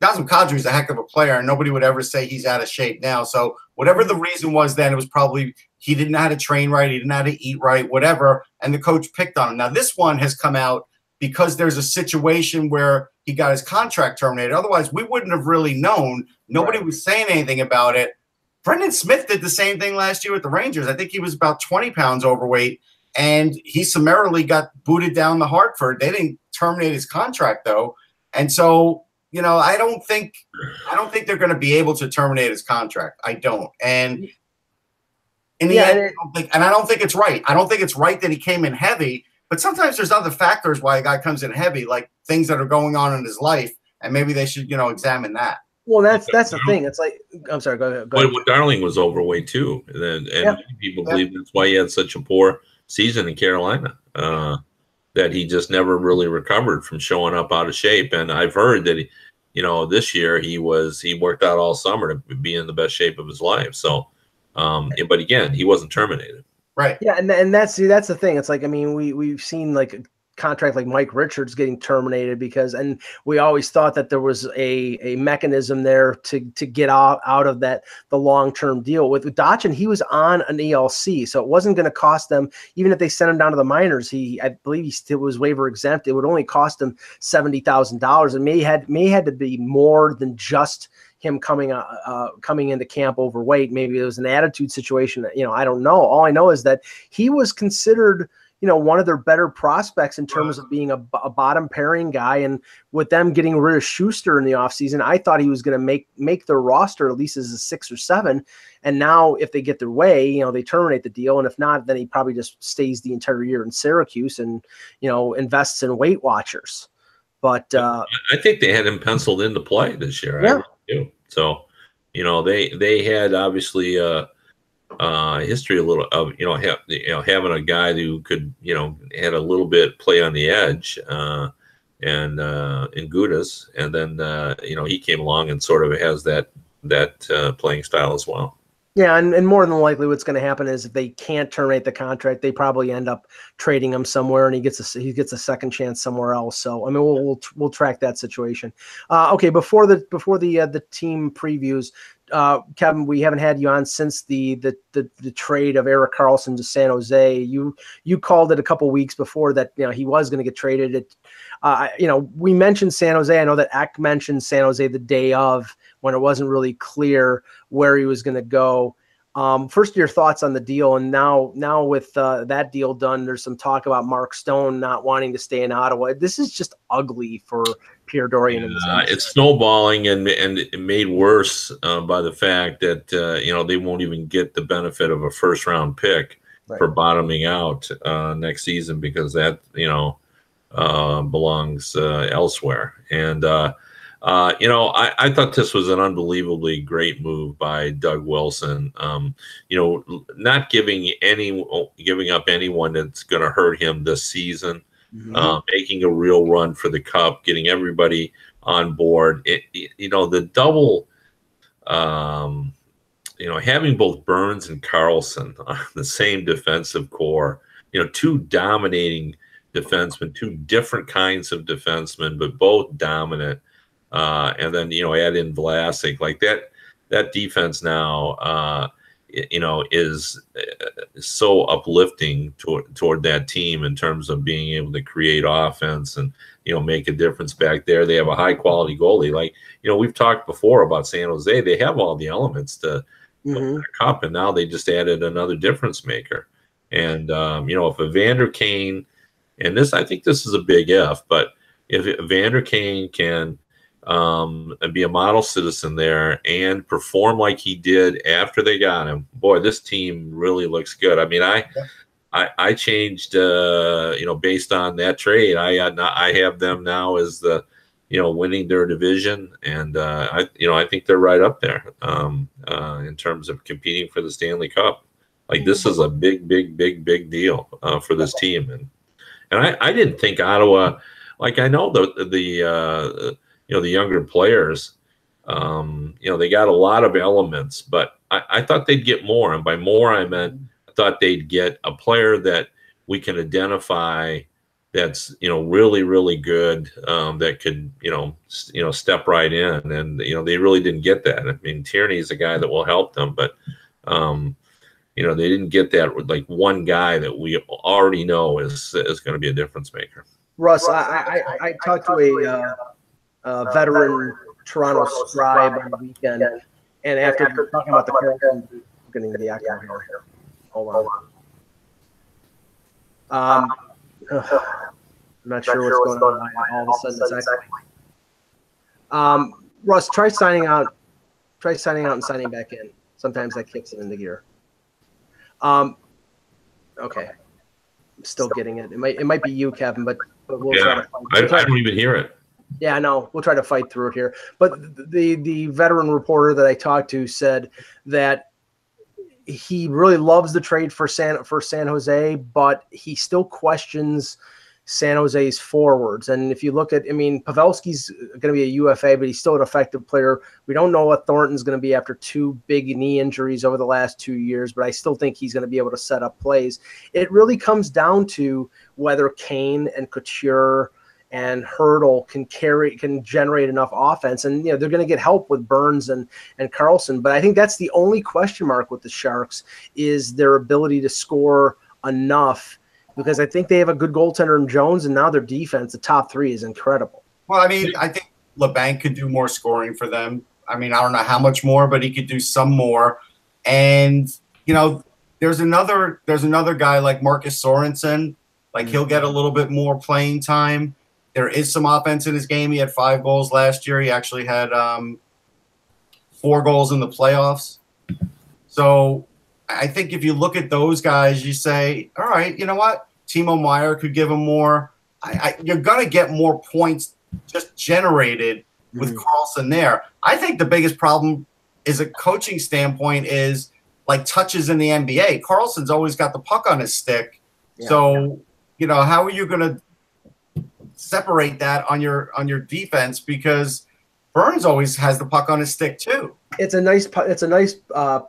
Nazem Kadri is a heck of a player, and nobody would ever say he's out of shape now. So whatever the reason was then, it was probably he didn't know how to train right, he didn't know how to eat right, whatever, and the coach picked on him. Now, this one has come out because there's a situation where he got his contract terminated. Otherwise, we wouldn't have really known. Nobody was saying anything about it. Brendan Smith did the same thing last year with the Rangers. I think he was about 20 pounds overweight, and he summarily got booted down to Hartford. They didn't terminate his contract, though. And so, I don't think they're going to be able to terminate his contract. I don't. And in the end, I don't think it's right. I don't think it's right that he came in heavy, but sometimes there's other factors why a guy comes in heavy, like things that are going on in his life, and maybe they should, examine that. Well, that's the thing. It's like, I'm sorry, go ahead. But Darling was overweight too, and people believe that's why he had such a poor season in Carolina. That he just never really recovered from showing up out of shape. And I've heard that this year he worked out all summer to be in the best shape of his life. So, but again, he wasn't terminated. Right. Yeah, and that's the thing. It's like, I mean, we've seen like a contract like Mike Richards getting terminated and we always thought that there was a mechanism there to get out of the long-term deal. With Dotchin, he was on an ELC, so it wasn't going to cost them, even if they sent him down to the minors. I believe he still was waiver exempt. It would only cost him $70,000, and may had to be more than just him coming into camp overweight. Maybe it was an attitude situation. I don't know. All I know is that he was considered, one of their better prospects in terms of being a bottom pairing guy. And with them getting rid of Schuster in the offseason, I thought he was going to make their roster at least as a 6 or 7. And now if they get their way, they terminate the deal. And if not, then he probably just stays the entire year in Syracuse and, invests in Weight Watchers. But I think they had him penciled in to play this year. Yeah. I really do. So, they had obviously history a little of having a guy who could had a little bit play on the edge and in Gudas, and then he came along and sort of has that playing style as well. Yeah, and more than likely, what's going to happen is if they can't terminate the contract, they probably end up trading him somewhere, and he gets a second chance somewhere else. So I mean, we'll track that situation. Okay, before the team previews, Kevin, we haven't had you on since the trade of Erik Karlsson to San Jose. You called it a couple weeks before that he was going to get traded. We mentioned San Jose. I know that Eck mentioned San Jose the day of, when it wasn't really clear where he was going to go. First, your thoughts on the deal, and now with that deal done, there's some talk about Mark Stone not wanting to stay in Ottawa. This is just ugly for Pierre Dorion. It's snowballing and made worse by the fact that they won't even get the benefit of a first-round pick for bottoming out next season, because that belongs elsewhere. And I thought this was an unbelievably great move by Doug Wilson. Not giving up anyone that's going to hurt him this season, making a real run for the Cup, getting everybody on board. The double, having both Burns and Karlsson on the same defensive core, two dominating defensemen, two different kinds of defensemen, but both dominant. And then, add in Vlasic, like that defense now, is so uplifting toward that team in terms of being able to create offense and, make a difference back there. They have a high quality goalie. Like, we've talked before about San Jose. They have all the elements to win a cup, and now they just added another difference maker. And, if Evander Kane, and I think this is a big if, but if Evander Kane can and be a model citizen there and perform like he did after they got him, boy, this team really looks good. I mean, I changed, based on that trade. I have them now as the, winning their division, and I think they're right up there in terms of competing for the Stanley Cup. Like, this is a big deal for this team, and I didn't think Ottawa. Like, I know the younger players, they got a lot of elements, but I thought they'd get more. And by more, I meant I thought they'd get a player that we can identify that's, really, really good, that could, step right in. And, they really didn't get that. I mean, Tierney's a guy that will help them, but, they didn't get that with like one guy that we already know is going to be a difference maker. Russ, I talked to a veteran Toronto scribe on the weekend, and after talking about the Karlsson, getting the echo here. Hold on. I'm not sure what's going on. All of a sudden, it's echoing. Russ, try signing out and signing back in. Sometimes that kicks it into gear. Okay. I'm still getting it. It might be you, Kevin, but we'll try to. I don't even hear it. Yeah, no, we'll try to fight through it here. But the veteran reporter that I talked to said that he really loves the trade for San Jose, but he still questions San Jose's forwards. And if you look at, I mean, Pavelski's going to be a UFA, but he's still an effective player. We don't know what Thornton's going to be after 2 big knee injuries over the last 2 years, but I still think he's going to be able to set up plays. It really comes down to whether Kane and Couture and Hurdle can generate enough offense. And, they're going to get help with Burns and Karlsson. But I think that's the only question mark with the Sharks is their ability to score enough, because I think they have a good goaltender in Jones, and now their defense, the top 3, is incredible. Well, I mean, I think LeBanc could do more scoring for them. I mean, I don't know how much more, but he could do some more. And, there's another guy like Marcus Sorensen. Like, he'll get a little bit more playing time. There is some offense in his game. He had 5 goals last year. He actually had 4 goals in the playoffs. So I think if you look at those guys, you say, all right, you know what? Timo Meier could give him more. You're going to get more points just generated with Karlsson there. I think the biggest problem is a coaching standpoint is like touches in the NBA. Karlsson's always got the puck on his stick. Yeah. So, how are you going to separate that on your defense? Because Burns always has the puck on his stick too. It's a nice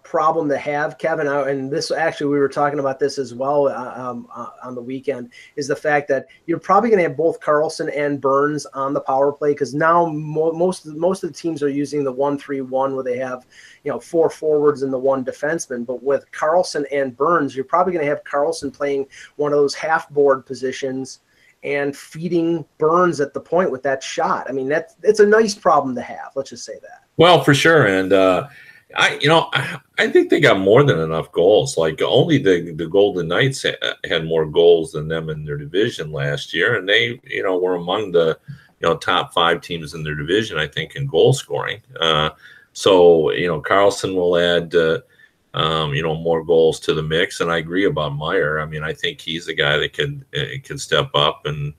problem to have, Kevin. And this actually, we were talking about this as well on the weekend, is the fact that you're probably going to have both Karlsson and Burns on the power play, because now most of the teams are using the 1-3-1 where they have 4 forwards and the 1 defenseman. But with Karlsson and Burns, you're probably going to have Karlsson playing one of those half board positions and feeding Burns at the point with that shot. I mean, it's a nice problem to have. Let's just say that. Well, for sure. And I think they got more than enough goals. Like, only the Golden Knights had more goals than them in their division last year, and they were among the top 5 teams in their division, I think, in goal scoring. So Karlsson will add more goals to the mix. And I agree about Meier. I mean, I think he's a guy that can step up, and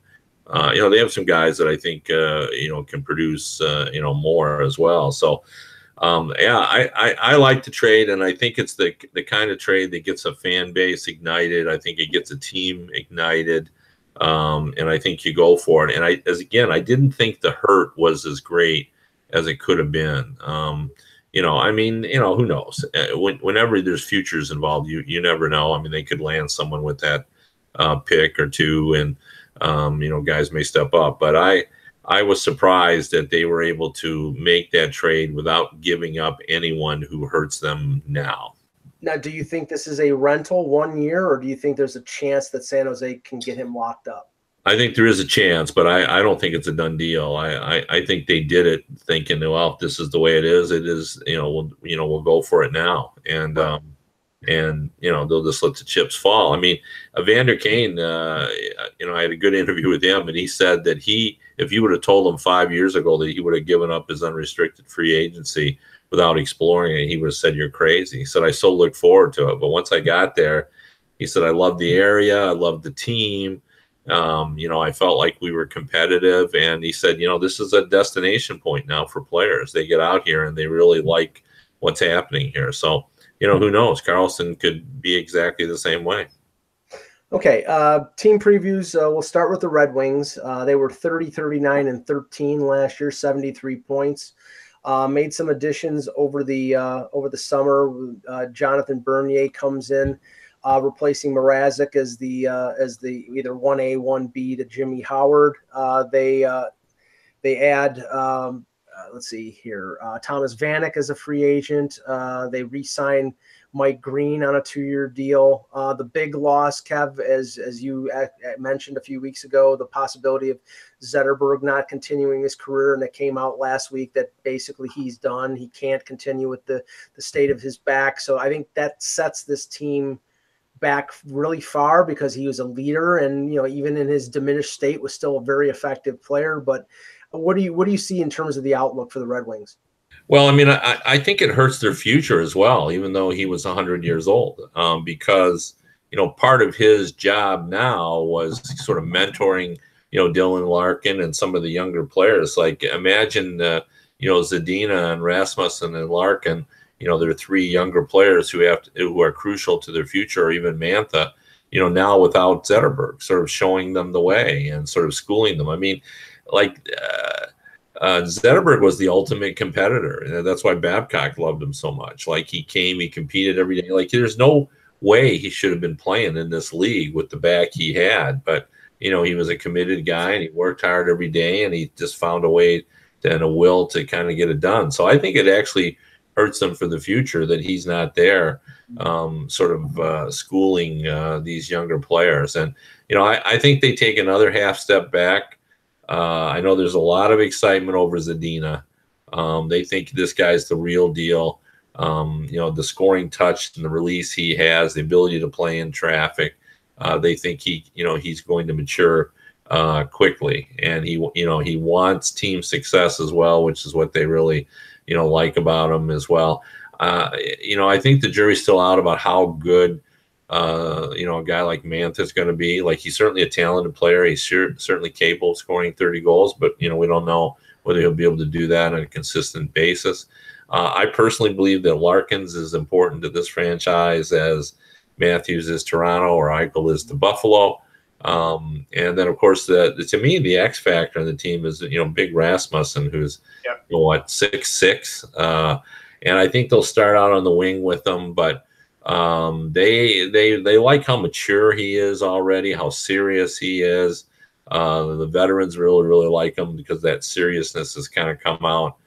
they have some guys that I think can produce more as well. So I like the trade, and I think it's the kind of trade that gets a fan base ignited. I think it gets a team ignited, and I think you go for it. And I didn't think the hurt was as great as it could have been. Who knows? Whenever there's futures involved, you never know. I mean, they could land someone with that pick or 2, and guys may step up. But I was surprised that they were able to make that trade without giving up anyone who hurts them now. Now, do you think this is a rental 1 year, or do you think there's a chance that San Jose can get him locked up? I think there is a chance, but I don't think it's a done deal. I think they did it thinking, well, if this is the way it is, we'll go for it now. And they'll just let the chips fall. I mean, Evander Kane, I had a good interview with him, and he said that if you would have told him 5 years ago that he would have given up his unrestricted free agency without exploring it, he would have said, you're crazy. He said, I so look forward to it. But once I got there, he said, I love the area. I love the team. I felt like we were competitive, and he said, this is a destination point now for players. They get out here and they really like what's happening here. So, who knows? Karlsson could be exactly the same way. Okay. Team previews. We'll start with the Red Wings. They were 30, 39, and 13 last year, 73 points. Made some additions over the summer. Jonathan Bernier comes in, replacing Mrazek as the either 1A, 1B to Jimmy Howard. They add let's see here, Thomas Vanek as a free agent. They re-sign Mike Green on a 2-year deal. The big loss, Kev, as you mentioned a few weeks ago, the possibility of Zetterberg not continuing his career, and it came out last week that basically he's done. He can't continue with the state of his back. So I think that sets this team back really far, because he was a leader, and even in his diminished state was still a very effective player. But what do you see in terms of the outlook for the Red Wings? Well, I mean, I think it hurts their future as well, even though he was 100 years old, because part of his job now was sort of mentoring Dylan Larkin and some of the younger players. Like, imagine Zadina and Rasmussen and Larkin. There are 3 younger players who are crucial to their future, or even Mantha. now without Zetterberg, sort of showing them the way and sort of schooling them. I mean, like Zetterberg was the ultimate competitor, and that's why Babcock loved him so much. Like he competed every day. Like there's no way he should have been playing in this league with the back he had, but he was a committed guy and he worked hard every day and he just found a way and a will to kind of get it done. So I think it actually hurts them for the future that he's not there, schooling these younger players. And I think they take another half step back. I know there's a lot of excitement over Zadina. They think this guy's the real deal. The scoring touch and the release he has, the ability to play in traffic. They think he's going to mature quickly, and he wants team success as well, which is what they really like about him as well. I think the jury's still out about how good a guy like Mantha is going to be. Like he's certainly a talented player. He's certainly capable of scoring 30 goals, but we don't know whether he'll be able to do that on a consistent basis. I personally believe that Larkins is important to this franchise as Matthews is Toronto or Eichel is to Buffalo. And then, of course, to me, the X factor on the team is, Big Rasmussen, who's, 6'6". And I think they'll start out on the wing with them, but they like how mature he is already, how serious he is. The veterans really, really like him because that seriousness has kind of come out.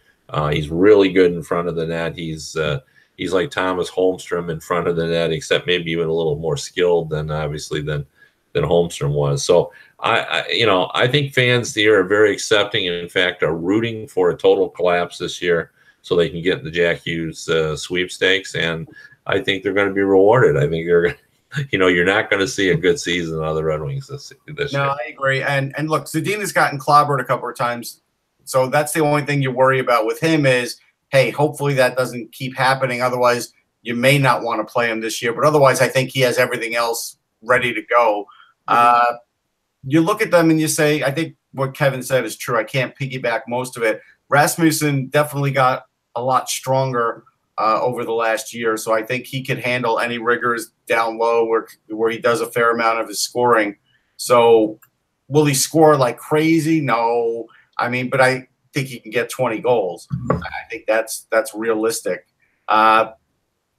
He's really good in front of the net. He's like Thomas Holmstrom in front of the net, except maybe even a little more skilled than Holmstrom was. So I think fans here are very accepting and in fact are rooting for a total collapse this year so they can get the Jack Hughes sweepstakes. And I think they're going to be rewarded. I think they're you're not going to see a good season out of the Red Wings this year. No, I agree. And look, Zadina's gotten clobbered a couple of times. So that's the only thing you worry about with him is, hey, hopefully that doesn't keep happening. Otherwise, you may not want to play him this year. But otherwise, I think he has everything else ready to go. You look at them and you say, I think what Kevin said is true. I can't piggyback most of it. Rasmussen definitely got a lot stronger over the last year. So I think he could handle any rigors down low where he does a fair amount of his scoring. So will he score like crazy? No. I mean, but I think he can get 20 goals. I think that's realistic. I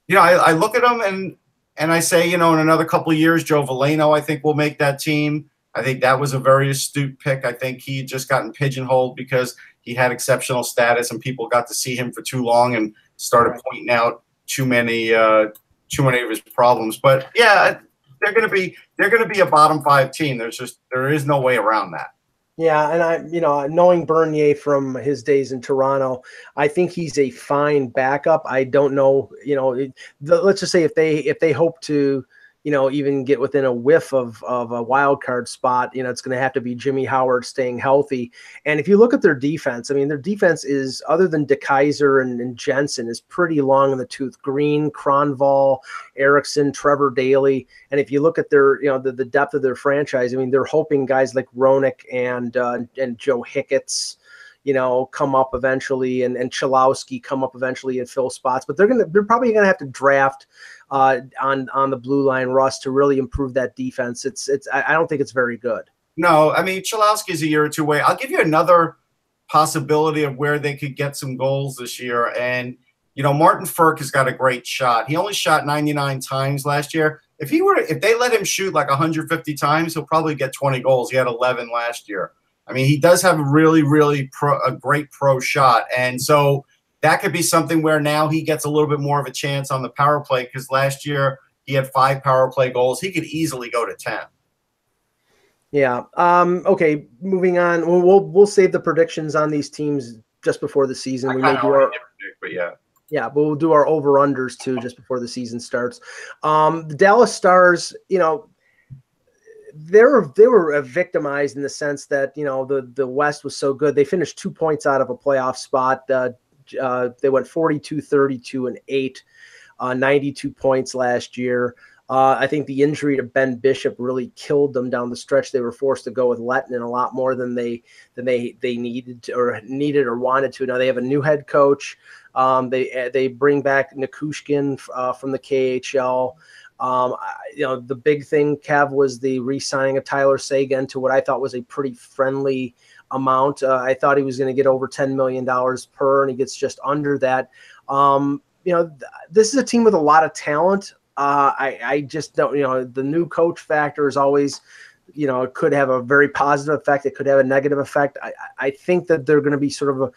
look at him and I say, in another couple of years, Joe Veleno, I think, will make that team. I think that was a very astute pick. I think he had just gotten pigeonholed because he had exceptional status and people got to see him for too long and started pointing out too many of his problems. But yeah, they're going to be a bottom 5 team. There is no way around that. Yeah, and knowing Bernier from his days in Toronto, I think he's a fine backup. I don't know, let's just say if they hope to, even get within a whiff of a wild card spot, it's going to have to be Jimmy Howard staying healthy. And if you look at their defense, I mean, their defense is, other than DeKaiser and Jensen, is pretty long in the tooth. Green, Kronwall, Eriksson, Trevor Daley. And if you look at their, the depth of their franchise, I mean, they're hoping guys like Roenick and Joe Hicketts, come up eventually, and Chalowski come up eventually and fill spots. But they're probably going to have to draft on the blue line, Russ, to really improve that defense. I don't think it's very good. No, I mean, Chalowski's a year or two away. I'll give you another possibility of where they could get some goals this year. And, Martin Ferk has got a great shot. He only shot 99 times last year. If they let him shoot like 150 times, he'll probably get 20 goals. He had 11 last year. I mean, he does have a really, really a great pro shot. And so that could be something where now he gets a little bit more of a chance on the power play, because last year he had 5 power play goals. He could easily go to 10. Yeah. Okay. Moving on. We'll save the predictions on these teams just before the season. We may do our predict, but yeah. Yeah, but we'll do our over-unders too just before the season starts. The Dallas Stars, they were victimized in the sense that the West was so good. They finished 2 points out of a playoff spot. They went 42-32-8, 92 points last year. I think the injury to Ben Bishop really killed them down the stretch. They were forced to go with Lettinen a lot more than they needed or wanted to. Now they have a new head coach. They bring back Nikushkin from the KHL. The big thing, Kev, was the re-signing of Tyler Seguin to what I thought was a pretty friendly amount. I thought he was going to get over $10 million per, and he gets just under that. This is a team with a lot of talent. I just don't, the new coach factor is always, it could have a very positive effect. It could have a negative effect. I think that they're going to be sort of a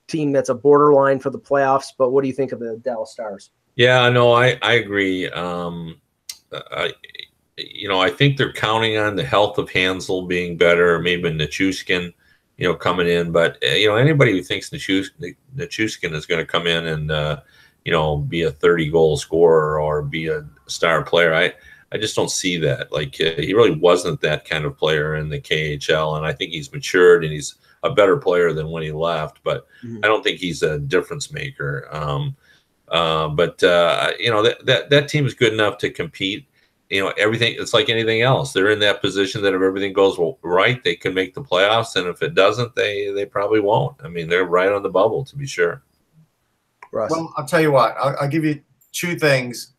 team that's a borderline for the playoffs. But what do you think of the Dallas Stars? Yeah, no, I agree. I think they're counting on the health of Hansel being better, maybe Nichushkin, coming in. But, anybody who thinks Nichushkin is going to come in and, be a 30-goal scorer or be a star player, I just don't see that. Like, he really wasn't that kind of player in the KHL, and I think he's matured and he's a better player than when he left. But I don't think he's a difference maker. That team is good enough to compete. Everything, it's like anything else. They're in that position that if everything goes right, they can make the playoffs, and if it doesn't, they probably won't. I mean, they're right on the bubble, to be sure. Russ. Well, I'll tell you what. I'll give you two things.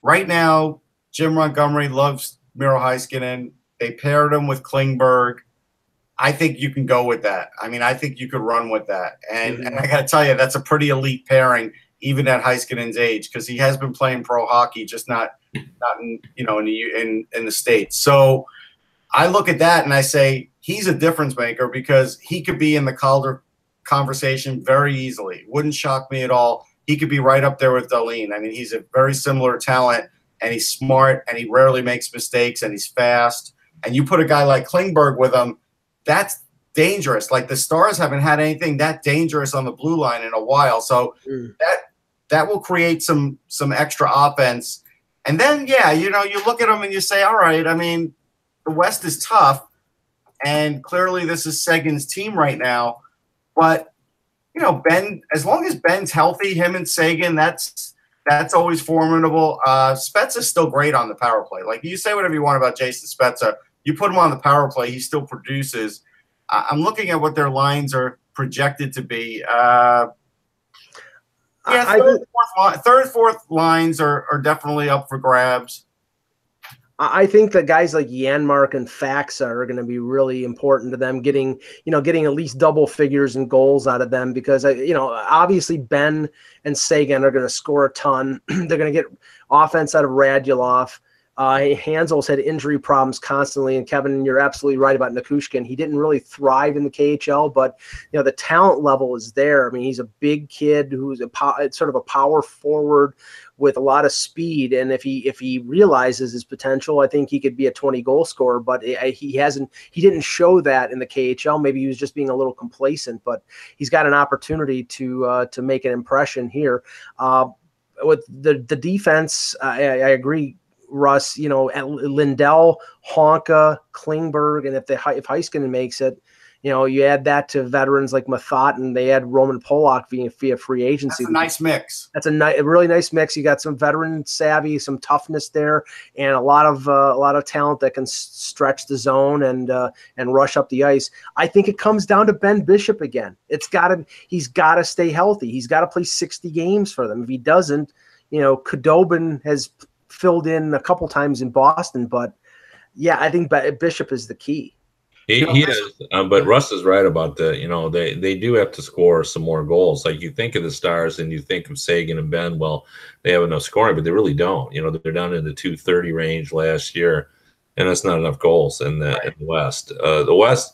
Right now, Jim Montgomery loves Miro Heiskanen. They paired him with Klingberg. I think you can go with that. I mean, I think you could run with that. And I got to tell you, that's a pretty elite pairing, even at Heiskanen's age, because he has been playing pro hockey, just not in the States. So I look at that and I say he's a difference maker because he could be in the Calder conversation very easily. Wouldn't shock me at all. He could be right up there with Dahlin. I mean, he's a very similar talent, and he's smart, and he rarely makes mistakes, and he's fast. And you put a guy like Klingberg with him, that's dangerous. Like, the Stars haven't had anything that dangerous on the blue line in a while. So that will create some extra offense. And then, you look at them and you say, all right, I mean, the West is tough, and clearly this is Seguin's team right now. But, Ben, as long as Ben's healthy, him and Seguin, that's always formidable. Spezza's still great on the power play. Like, you say whatever you want about Jason Spezza. You put him on the power play, he still produces. I'm looking at what their lines are projected to be. Third, fourth lines are definitely up for grabs. I think that guys like Janmark and Faxa are going to be really important to them, getting at least double figures in goals out of them, because obviously Ben and Seguin are going to score a ton. They're going to get offense out of Radulov. Hansel's had injury problems constantly, and Kevin, you're absolutely right about Nichushkin. He didn't really thrive in the KHL, but the talent level is there. I mean, he's a big kid who's sort of a power forward with a lot of speed, and if he realizes his potential, I think he could be a 20-goal scorer. But he didn't show that in the KHL. Maybe he was just being a little complacent, but he's got an opportunity to make an impression here. With the defense, I agree, Russ. Lindell, Honka, Klingberg, and if Heiskanen makes it, you add that to veterans like Mathot, and they add Roman Polak via free agency. That's a nice mix. That's a really nice mix. You got some veteran savvy, some toughness there, and a lot of talent that can stretch the zone and rush up the ice. I think it comes down to Ben Bishop again. He's got to stay healthy. He's got to play 60 games for them. If he doesn't, Khudobin has filled in a couple times in Boston, but I think Bishop is the key. He is, but Russ is right about the, they do have to score some more goals. Like, you think of the Stars and you think of Seguin and Ben, well, they have enough scoring, but they really don't. They're down in the 230 range last year, and that's not enough goals in the West. The West,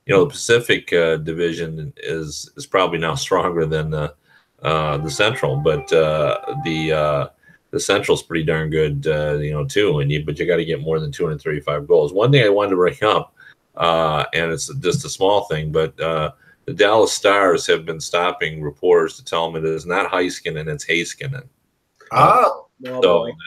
the Pacific Division is probably now stronger than the Central, but the Central's pretty darn good, too. But you got to get more than 235 goals. One thing I wanted to bring up, and it's just a small thing, but the Dallas Stars have been stopping reporters to tell them it is not Heiskanen, it's Heiskanen.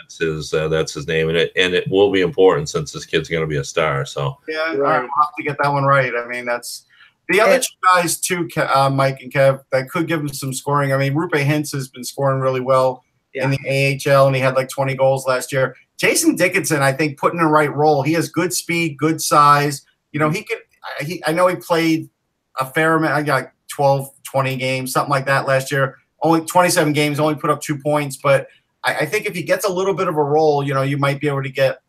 So that's his name, and it will be important since this kid's going to be a star. So right. All right, we'll have to get that one right. I mean, that's the other two guys too, Mike and Kev, that could give him some scoring. I mean, Rupe Hintz has been scoring really well in the AHL, and he had like 20 goals last year. Jason Dickinson, I think, put in the right role. He has good speed, good size. I know he played a fair amount. I got 12, 20 games, something like that last year. Only 27 games, only put up 2 points. But I think if he gets a little bit of a roll, you know, you might be able to get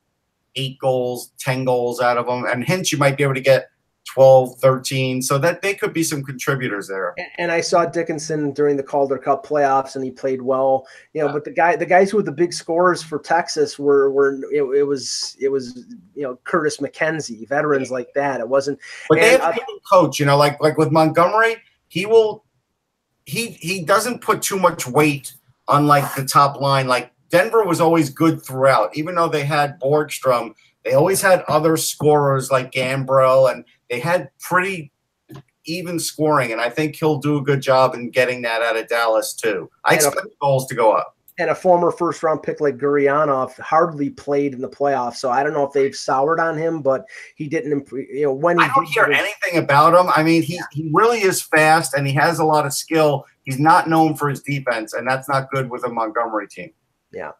8 goals, 10 goals out of him. And Hintz, you might be able to get 12, 13. So that they could be some contributors there. And I saw Dickinson during the Calder Cup playoffs, and he played well. You know, but the guys who were the big scorers for Texas were it was you know, Curtis McKenzie, veterans like that. It wasn't. But they have a good coach, you know, like with Montgomery, he doesn't put too much weight on like the top line. Like Denver was always good throughout, even though they had Borgstrom. They always had other scorers like Gambro, and they had pretty even scoring. And I think he'll do a good job in getting that out of Dallas too. I expect goals to go up. And a former first-round pick like Gurianov hardly played in the playoffs, so I don't know if they've soured on him, but he didn't. You know, when he I don't hear anything about him. I mean, he really is fast, and he has a lot of skill. He's not known for his defense, and that's not good with a Montgomery team. Yeah.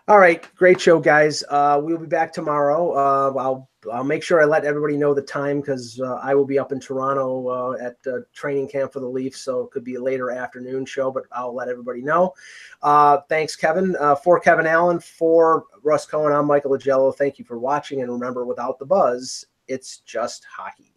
All right, great show, guys. We'll be back tomorrow. I'll make sure I let everybody know the time because I will be up in Toronto at training camp for the Leafs, so it could be a later afternoon show, but I'll let everybody know. Thanks, Kevin. For Kevin Allen, for Russ Cohen, I'm Michael Agello. Thank you for watching, and remember, without the buzz, it's just hockey.